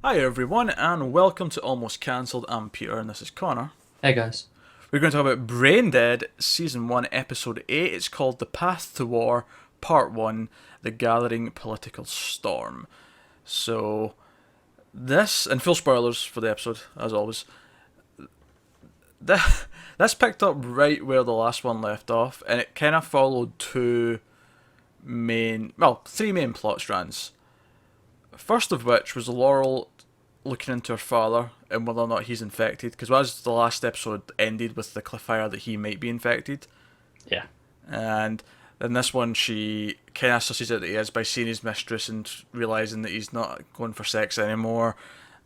Hi everyone, and welcome to Almost Cancelled. I'm Peter, and this is Connor. Hey guys. We're going to talk about BrainDead, Season 1, Episode 8. It's called The Path to War, Part 1, The Gathering Political Storm. So, this, and full spoilers for the episode, as always, this picked up right where the last one left off, and it kind of followed three main plot strands. First of which was Laurel looking into her father and whether or not he's infected, because as the last episode ended with the cliffhanger that he might be infected, Yeah. and in this one she kind of susses out that he is by seeing his mistress and realising that he's not going for sex anymore,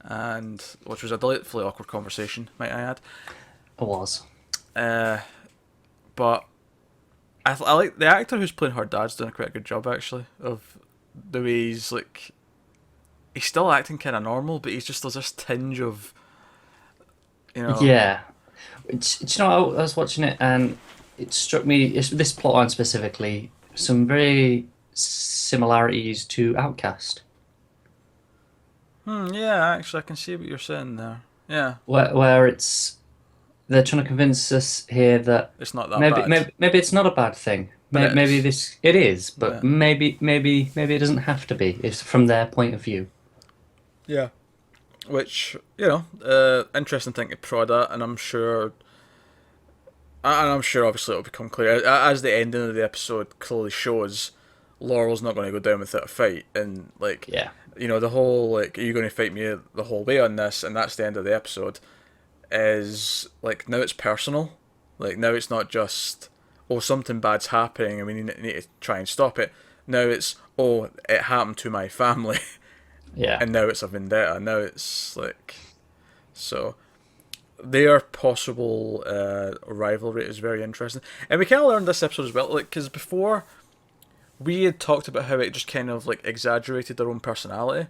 and which was a delightfully awkward conversation, might I add. It was. But I like the actor who's playing her dad's doing a quite a good job actually of the way he's still acting kind of normal, but he's just there's this tinge of, Yeah. You know, I was watching it and it struck me, this plot line specifically, some very similarities to Outcast. yeah, actually I can see what you're saying there. Yeah, Where they're trying to convince us here that it's not that maybe, bad. maybe it's not a bad thing. But it Maybe is. it is, Yeah. but maybe it doesn't have to be. It's from their point of view. Yeah. Which, interesting thing to prod at, and I'm sure obviously it'll become clear as the ending of the episode clearly shows. Laurel's not going to go down without a fight, and Yeah. the whole are you going to fight me the whole way on this, and that's the end of the episode. Is now it's personal, now it's not just something bad's happening and we need to try and stop it. Now it's it happened to my family. Yeah. And now it's a vendetta. Now it's so their possible rivalry is very interesting, and we kind of learned this episode as well, because before we had talked about how it just kind of exaggerated their own personality,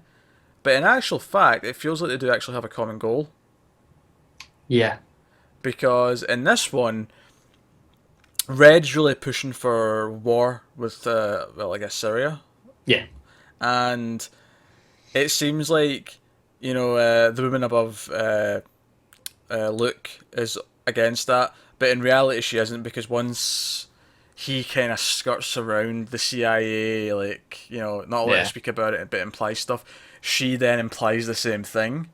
but in actual fact, it feels like they do actually have a common goal, Yeah. because in this one, Red's really pushing for war with I guess Syria, Yeah. and it seems like the woman above Luke is against that, but in reality she isn't, because once he kind of skirts around the CIA, not let her Yeah. speak about it but implies stuff, she then implies the same thing.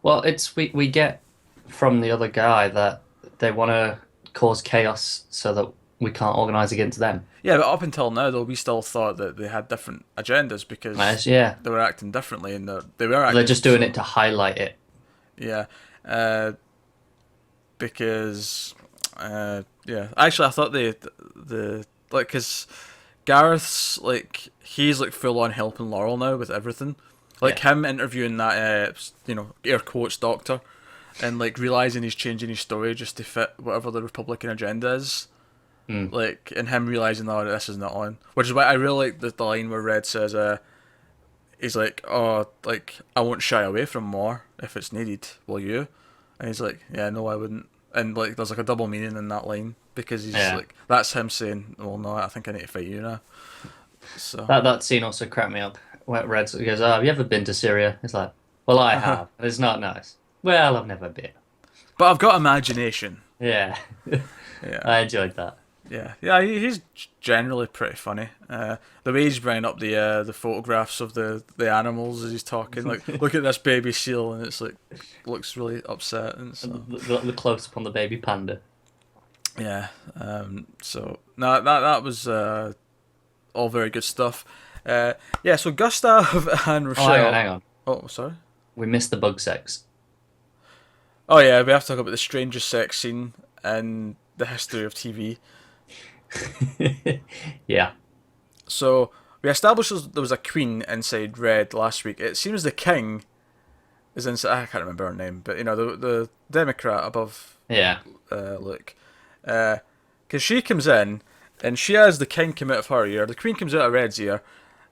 Well, we get from the other guy that they want to cause chaos so that we can't organize against them. Yeah, but up until now though, we still thought that they had different agendas because Yeah, they were acting differently, and they were they're acting just doing it to highlight it. yeah, because yeah, actually I thought the because Gareth's he's full on helping Laurel now with everything, Yeah. him interviewing that air quotes doctor, and realizing he's changing his story just to fit whatever the Republican agenda is. Mm. And him realizing, oh, this is not on, which is why I really like the line where Red says, he's I won't shy away from more if it's needed, will you? And he's like, yeah, no, I wouldn't. And there's a double meaning in that line, because he's Yeah. that's him saying, well, no, I think I need to fight you now. So That scene also cracked me up. Where Red goes, "Oh, have you ever been to Syria?" It's like, "Well, I have. And it's not nice." Well, I've never been. but I've got imagination. Yeah, Yeah. I enjoyed that. Yeah. He's generally pretty funny. The way he's bringing up the photographs of the animals as he's talking, look at this baby seal, and it's looks really upset, and so The close up on the baby panda. yeah. So no, that was all very good stuff. Yeah. So Gustav and Oh, Rochelle. hang on. Oh, sorry. We missed the bug sex. Oh yeah, we have to talk about the strangest sex scene in the history of TV. Yeah. So we established there was a queen inside Red last week. It seems the king is inside. I can't remember her name, but the Democrat above Yeah. Luke, because she comes in and she has the king come out of her ear. The queen comes out of Red's ear,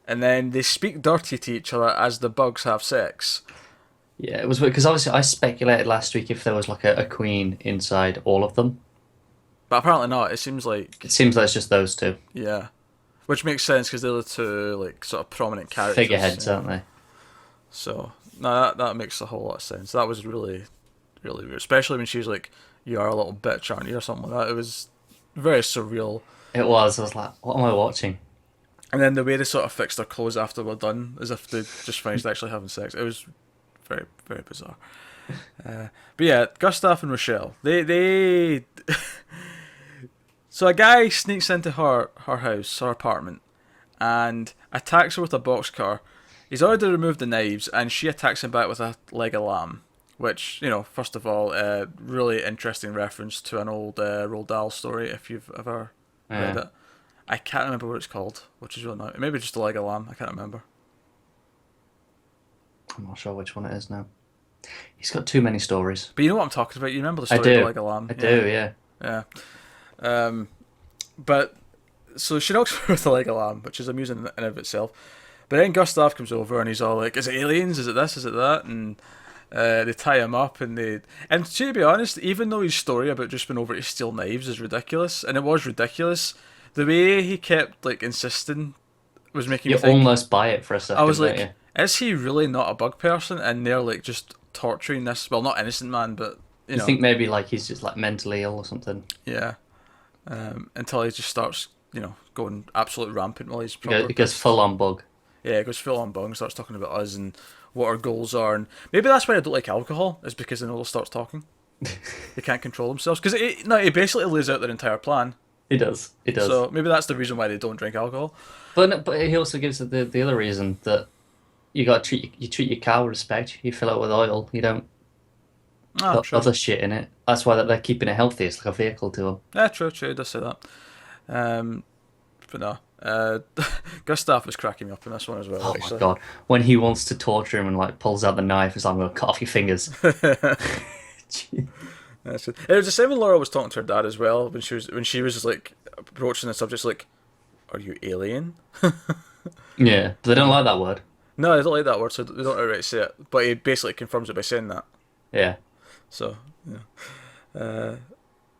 and then they speak dirty to each other as the bugs have sex. Yeah, it was because obviously I speculated last week if there was a queen inside all of them. But apparently not. It seems like It seems like it's just those two yeah, which makes sense because they're the two sort of prominent characters. figureheads, Yeah. aren't they? So No, that makes a whole lot of sense. That was really, really weird, especially when she was like, "You are a little bitch, aren't you?" or something like that. It was very surreal. It was. I was like, what am I watching? And then the way they sort of fixed their clothes after we're done, as if they just finished actually having sex, it was very, very bizarre. But yeah, Gustav and Rochelle, they so a guy sneaks into her house, her apartment, and attacks her with a boxcar. He's already removed the knives, and she attacks him back with a leg of lamb. Which, first of all, really interesting reference to an old Roald Dahl story, if you've ever read Yeah, it. I can't remember what it's called, which is really not. Maybe just a leg of lamb. I can't remember. I'm not sure which one it is now. He's got too many stories. But you know what I'm talking about. You remember the I story of the do. leg of lamb? I Yeah, do. Yeah. yeah. But so she knocks her with the leg of lamb, which is amusing in and of itself. But then Gustav comes over and he's all like, "Is it aliens? Is it this? Is it that?" And they tie him up and to be honest, even though his story about just being over to steal knives is ridiculous, and it was ridiculous, the way he kept like insisting was making You me think. almost buy it for a I was second, don't like, you? is he really not a bug person? And they're like just torturing this, well, not innocent man, but you You know, think maybe like he's just like mentally ill or something. yeah. Until he just starts, going absolute rampant while he's It proper goes pissed. full on bug. Yeah, it goes full on bung, starts talking about us and what our goals are, and maybe that's why I don't like alcohol, is because then they'll start talking. They can't control themselves because no, he basically lays out their entire plan. He does. He does. So maybe that's the reason why they don't drink alcohol. But he also gives the other reason that you got to treat your car with respect. You fill it with oil. You don't Ah, put true. other shit in it. That's why they're keeping it healthy. It's like a vehicle to them. Yeah, true, true. He does say that. Um, but no, Gustav was cracking me up in this one as well. Oh my Actually, god! When he wants to torture him and like pulls out the knife, it's like I'm gonna cut off your fingers. that's it. It was the same when Laura was talking to her dad as well when she was like approaching the subject like, "Are you alien?" Yeah, but they don't like that word. No, they don't like that word, so they don't outright say it. But he basically confirms it by saying that. Yeah, So, yeah.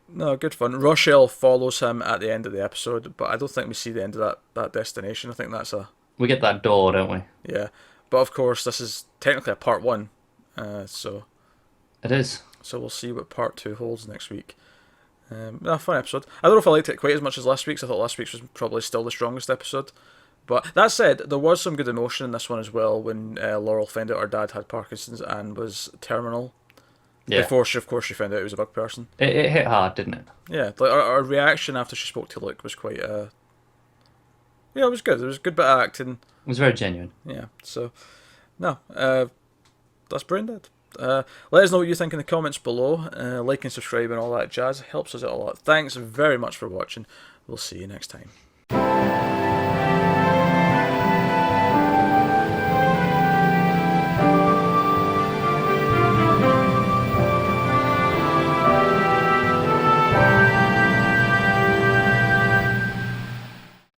No, good fun. Rochelle follows him at the end of the episode, but I don't think we see the end of that destination. I think that's a we get that door, don't we? yeah. But of course, this is technically a part one, so It is. we'll see what part two holds next week. A fun episode. I don't know if I liked it quite as much as last week's. I thought last week's was probably still the strongest episode. But that said, there was some good emotion in this one as well when Laurel found out her dad had Parkinson's and was terminal. Yeah, Before she, of course, she found out he was a bug person. it hit hard, didn't it? Yeah, like our reaction after she spoke to Luke was quite. Yeah, it was good. It was a good bit of acting. It was very genuine. Yeah, so no, that's BrainDead. Let us know what you think in the comments below. Like and subscribe and all that jazz helps us out a lot. Thanks very much for watching. We'll see you next time.